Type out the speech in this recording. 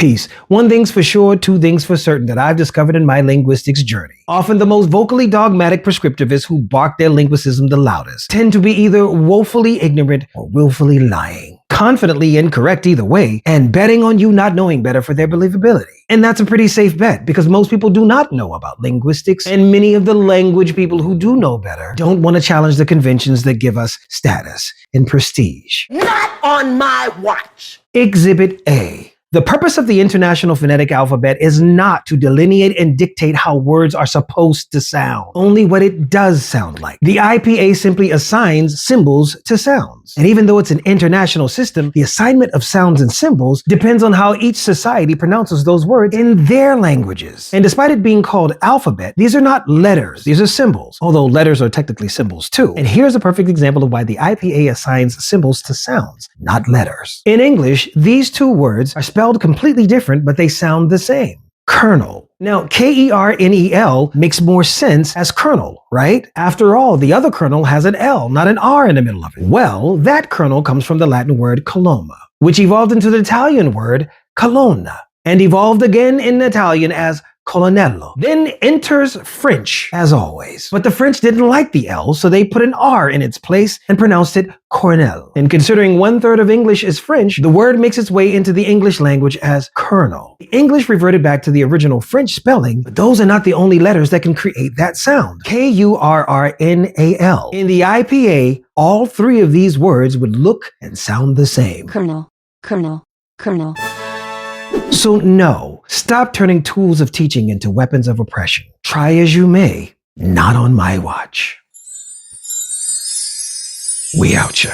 Peace. One thing's for sure, two things for certain that I've discovered in my linguistics journey. Often the most vocally dogmatic prescriptivists who bark their linguicism the loudest tend to be either woefully ignorant or willfully lying. Confidently incorrect either way, and betting on you not knowing better for their believability. And that's a pretty safe bet, because most people do not know about linguistics, and many of the language people who do know better don't want to challenge the conventions that give us status and prestige. Not on my watch! Exhibit A. The purpose of the International Phonetic Alphabet is not to delineate and dictate how words are supposed to sound, only what it does sound like. The IPA simply assigns symbols to sounds. And even though it's an international system, the assignment of sounds and symbols depends on how each society pronounces those words in their languages. And despite it being called alphabet, these are not letters, these are symbols, although letters are technically symbols too. And here's a perfect example of why the IPA assigns symbols to sounds, not letters. In English, these two words are spelled completely different, but they sound the same. Kernel. Now, Kernel makes more sense as kernel, right? After all, the other kernel has an L, not an R in the middle of it. Well, that kernel comes from the Latin word coloma, which evolved into the Italian word colonna, and evolved again in Italian as colonnello. Then enters French, as always. But the French didn't like the L, so they put an R in its place and pronounced it cornel. And considering 1/3 of English is French, the word makes its way into the English language as kernel. The English reverted back to the original French spelling, but those are not the only letters that can create that sound. Kurrnal. In the IPA, all three of these words would look and sound the same. Kernel, kernel, kernel. So no, stop turning tools of teaching into weapons of oppression. Try as you may, not on my watch. We out ya.